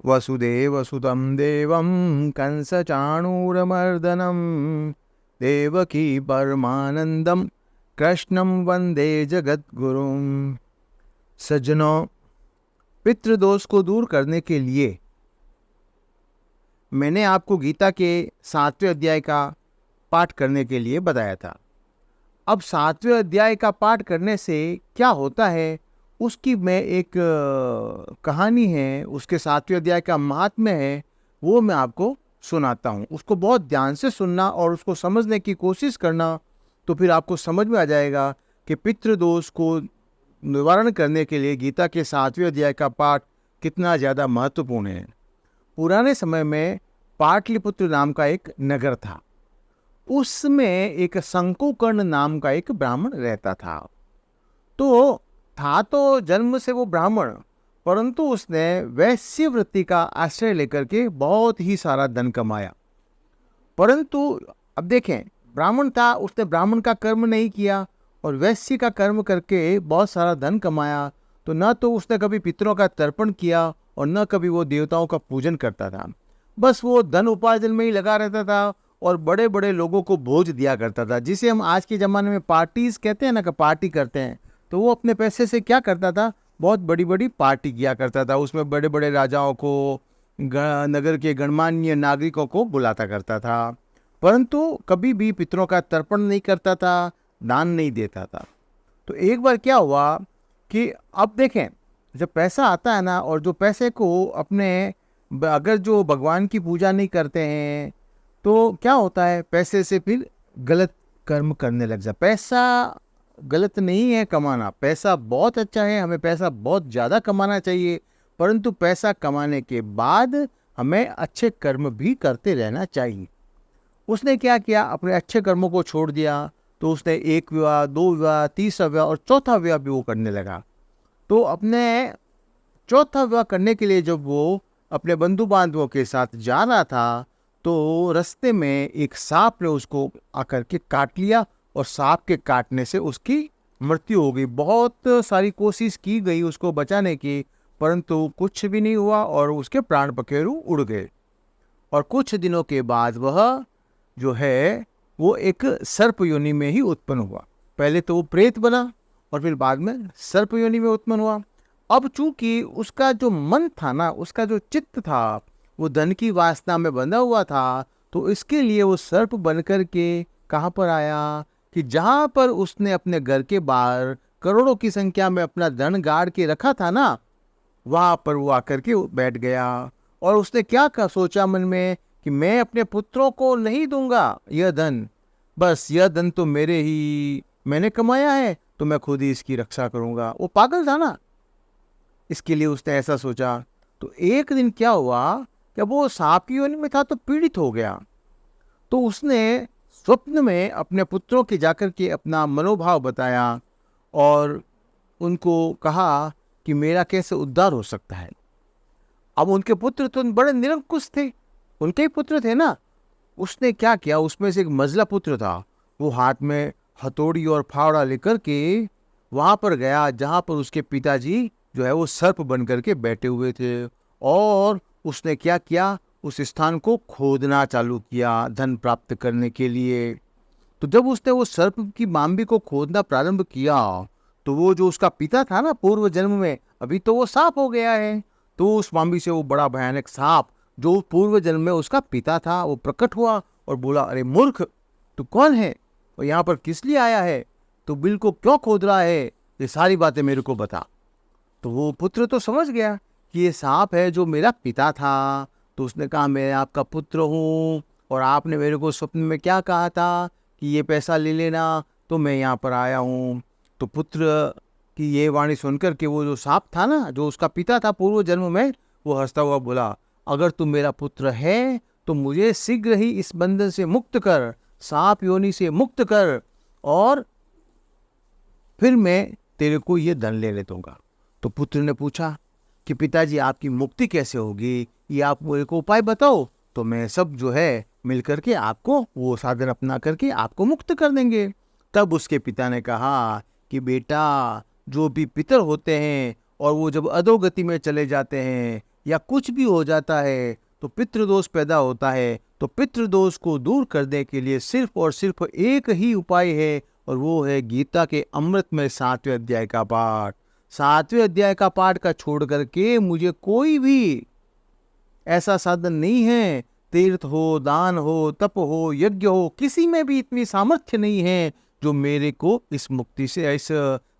वसुदेवसुतं देवं कंसचाणूरमर्दनं देवकी परमानंदम कृष्णं वंदे जगद्गुरुम। सज्जनों, पितृदोष को दूर करने के लिए मैंने आपको गीता के 7वें अध्याय का पाठ करने के लिए बताया था। अब 7वें अध्याय का पाठ करने से क्या होता है, उसकी मैं एक कहानी है, उसके 7वें अध्याय का महात्म्य है, वो मैं आपको सुनाता हूँ। उसको बहुत ध्यान से सुनना और उसको समझने की कोशिश करना, तो फिर आपको समझ में आ जाएगा कि पितृदोष को निवारण करने के लिए गीता के 7वें अध्याय का पाठ कितना ज़्यादा महत्वपूर्ण है। पुराने समय में पाटलिपुत्र नाम का एक नगर था। उसमें एक शंकुकर्ण नाम का एक ब्राह्मण रहता था। तो जन्म से वो ब्राह्मण, परंतु उसने वैश्य वृत्ति का आश्रय लेकर के बहुत ही सारा धन कमाया। परंतु अब देखें, ब्राह्मण था, उसने ब्राह्मण का कर्म नहीं किया और वैश्य का कर्म करके बहुत सारा धन कमाया। तो न तो उसने कभी पितरों का तर्पण किया और न कभी वो देवताओं का पूजन करता था। बस वो धन उपार्जन में ही लगा रहता था और बड़े बड़े लोगों को भोज दिया करता था, जिसे हम आज के ज़माने में पार्टीज कहते हैं ना, कि पार्टी करते हैं। तो वो अपने पैसे से क्या करता था, बहुत बड़ी बड़ी पार्टी किया करता था। उसमें बड़े बड़े राजाओं को, नगर के गणमान्य नागरिकों को बुलाता करता था, परंतु कभी भी पितरों का तर्पण नहीं करता था, दान नहीं देता था। तो एक बार क्या हुआ कि अब देखें, जब पैसा आता है ना, और जो पैसे को अपने अगर जो भगवान की पूजा नहीं करते हैं, तो क्या होता है, पैसे से फिर गलत कर्म करने लग जा। पैसा गलत नहीं है कमाना, पैसा बहुत अच्छा है, हमें पैसा बहुत ज़्यादा कमाना चाहिए, परंतु पैसा कमाने के बाद हमें अच्छे कर्म भी करते रहना चाहिए। उसने क्या किया, अपने अच्छे कर्मों को छोड़ दिया। तो उसने एक विवाह, दो विवाह, तीसरा विवाह और चौथा विवाह भी वो करने लगा। तो अपने चौथा विवाह करने के लिए जब वो अपने बंधु बांधवों के साथ जा रहा था, तो रास्ते में एक सांप ने उसको आकर के काट लिया और सांप के काटने से उसकी मृत्यु हो गई। बहुत सारी कोशिश की गई उसको बचाने की, परंतु कुछ भी नहीं हुआ और उसके प्राण पखेरु उड़ गए। और कुछ दिनों के बाद वह जो है वो एक सर्प योनि में ही उत्पन्न हुआ। पहले तो वो प्रेत बना और फिर बाद में सर्प योनि में उत्पन्न हुआ। अब चूंकि उसका जो मन था ना, उसका जो चित्त था, वो धन की वासना में बंधा हुआ था, तो इसके लिए वो सर्प बनकर के कहाँ पर आया कि जहाँ पर उसने अपने घर के बाहर करोड़ों की संख्या में अपना धन गाड़ के रखा था ना, वहां पर वो आकर के बैठ गया। और उसने क्या सोचा मन में कि मैं अपने पुत्रों को नहीं दूंगा यह धन, बस यह धन तो मेरे ही, मैंने कमाया है, तो मैं खुद ही इसकी रक्षा करूंगा। वो पागल था ना, इसके लिए उसने ऐसा सोचा। तो एक दिन क्या हुआ, जब वो सांप की योनि में था तो पीड़ित हो गया। तो उसने स्वप्न में अपने पुत्रों के जाकर के अपना मनोभाव बताया और उनको कहा कि मेरा कैसे उद्धार हो सकता है। अब उनके पुत्र तो बड़े निरंकुश थे, उनके ही पुत्र थे ना। उसने क्या किया, उसमें से एक मझला पुत्र था, वो हाथ में हथौड़ी और फावड़ा लेकर के वहां पर गया जहां पर उसके पिताजी जो है वो सर्प बन करके बैठे हुए थे। और उसने क्या किया, उस स्थान को खोदना चालू किया धन प्राप्त करने के लिए। तो जब उसने वो सर्प की मांबी को खोदना प्रारंभ किया, तो वो जो उसका पिता था ना पूर्व जन्म में, अभी तो वो सांप हो गया है। तो उस मांबी से वो बड़ा भयानक सांप जो पूर्व जन्म में उसका पिता था, वो प्रकट हुआ और बोला, अरे मूर्ख, तू कौन है और यहाँ पर किस लिए आया है, तू बिल को क्यों खोद रहा है, ये सारी बातें मेरे को बता। तो वो पुत्र तो समझ गया कि ये सांप है जो मेरा पिता था। तो उसने कहा, मैं आपका पुत्र हूँ और आपने मेरे को स्वप्न में क्या कहा था कि ये पैसा ले लेना, तो मैं यहाँ पर आया हूँ। तो पुत्र की ये वाणी सुनकर के वो जो सांप था ना, जो उसका पिता था पूर्व जन्म में, वो हंसता हुआ बोला, अगर तू मेरा पुत्र है तो मुझे शीघ्र ही इस बंधन से मुक्त कर, सांप योनि से मुक्त कर, और फिर मैं तेरे को ये धन ले दूंगा। तो पुत्र ने पूछा कि पिताजी, आपकी मुक्ति कैसे होगी, ये आप मेरे को उपाय बताओ, तो मैं सब जो है मिल करके आपको वो साधन अपना करके आपको मुक्त कर देंगे। तब उसके पिता ने कहा कि बेटा, जो भी पितर होते हैं और वो जब अधोगति में चले जाते हैं या कुछ भी हो जाता है तो पितृदोष पैदा होता है, तो पितृदोष को दूर करने के लिए सिर्फ और सिर्फ एक ही उपाय है, और वो है गीता के अमृतमय 7वें अध्याय का पाठ। 7वें अध्याय का पाठ का छोड़ करके मुझे कोई भी ऐसा साधन नहीं है, तीर्थ हो, दान हो, तप हो, यज्ञ हो, किसी में भी इतनी सामर्थ्य नहीं है जो मेरे को इस मुक्ति से, इस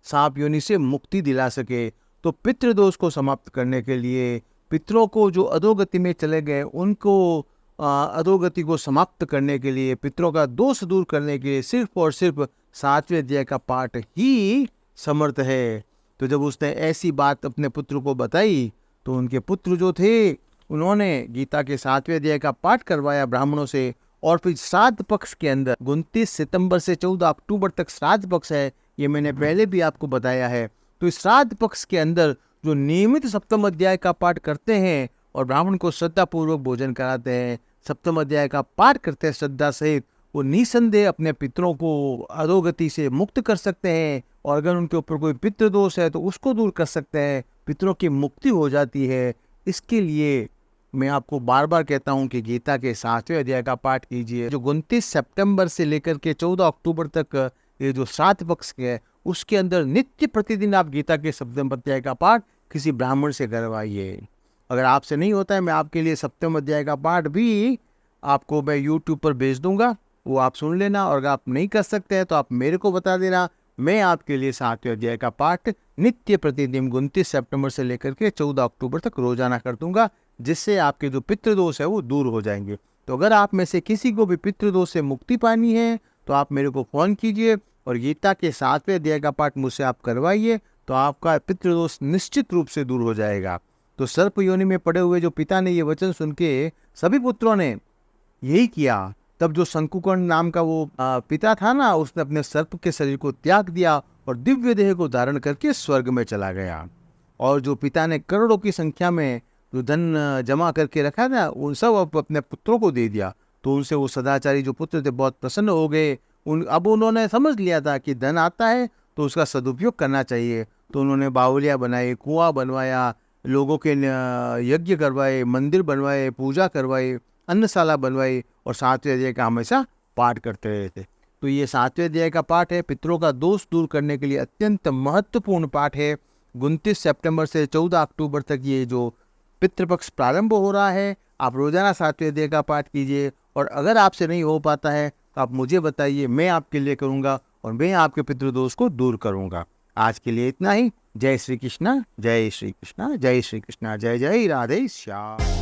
सांप योनि से मुक्ति दिला सके। तो पितृदोष को समाप्त करने के लिए, पितरों को जो अधोगति में चले गए उनको अधोगति को समाप्त करने के लिए, पितरों का दोष दूर करने के लिए सिर्फ और सिर्फ 7वें अध्याय का पाठ ही समर्थ है। तो जब उसने ऐसी बात अपने पुत्र को बताई तो उनके पुत्र जो थे उन्होंने गीता के 7वें अध्याय का पाठ करवाया ब्राह्मणों से, और फिर श्राद्ध पक्ष के अंदर 29 सितंबर से 14 अक्टूबर तक श्राद्ध पक्ष है, ये मैंने पहले भी आपको बताया है। तो इस श्राद्ध पक्ष के अंदर जो नियमित सप्तम अध्याय का पाठ करते हैं और ब्राह्मण को श्रद्धापूर्वक भोजन कराते हैं, सप्तम अध्याय का पाठ करते हैं श्रद्धा सहित, वो निसंदेह अपने पितरों को अधोगति से मुक्त कर सकते हैं, और अगर उनके ऊपर कोई पितृदोष है तो उसको दूर कर सकते हैं, पितरों की मुक्ति हो जाती है। इसके लिए मैं आपको बार बार कहता हूं कि गीता के 7वें अध्याय का पाठ कीजिए। जो 29 सितंबर से लेकर के 14 अक्टूबर तक ये जो श्राद्ध पक्ष है, उसके अंदर नित्य प्रतिदिन आप गीता के सप्तम अध्याय का पाठ किसी ब्राह्मण से करवाइए। अगर आपसे नहीं होता है, मैं आपके लिए सप्तम अध्याय का पाठ भी आपको मैं यूट्यूब पर भेज दूंगा, वो आप सुन लेना, और अगर आप नहीं कर सकते हैं तो आप मेरे को बता देना, मैं आपके लिए 7वें अध्याय का पाठ नित्य प्रतिदिन 29 सितंबर से लेकर के 14 अक्टूबर तक रोजाना कर दूंगा, जिससे आपके जो पितृदोष है वो दूर हो जाएंगे। तो अगर आप में से किसी को भी पितृदोष से मुक्ति पानी है तो आप मेरे को फ़ोन कीजिए और गीता के 7वें अध्याय का पाठ मुझसे आप करवाइए, तो आपका पितृदोष निश्चित रूप से दूर हो जाएगा। तो सर्प योनि में पड़े हुए जो पिता ने ये वचन सुन के सभी पुत्रों ने यही किया। तब जो शंकुकर्ण नाम का वो पिता था ना, उसने अपने सर्प के शरीर को त्याग दिया और दिव्य देह को धारण करके स्वर्ग में चला गया। और जो पिता ने करोड़ों की संख्या में जो धन जमा करके रखा था, उन सब अपने पुत्रों को दे दिया। तो उनसे वो सदाचारी जो पुत्र थे बहुत प्रसन्न हो गए। अब उन्होंने समझ लिया था कि धन आता है तो उसका सदुपयोग करना चाहिए। तो उन्होंने बावलियाँ बनाई, कुआं बनवाया, लोगों के यज्ञ करवाए, मंदिर बनवाए, पूजा करवाई, अन्नशाला बनवाई, और 7वें अध्याय का हमेशा पाठ करते रहे थे। तो ये 7वें अध्याय का पाठ है, पितरों का दोष दूर करने के लिए अत्यंत महत्वपूर्ण पाठ है। 29 सितंबर से 14 अक्टूबर तक ये जो पितृपक्ष प्रारंभ हो रहा है, आप रोजाना 7वें अध्याय का पाठ कीजिए। और अगर आपसे नहीं हो पाता है तो आप मुझे बताइए, मैं आपके लिए करूँगा और मैं आपके पितृदोष को दूर करूँगा। आज के लिए इतना ही। जय श्री कृष्णा, जय श्री कृष्णा, जय श्री कृष्णा, जय जय राधे श्याम।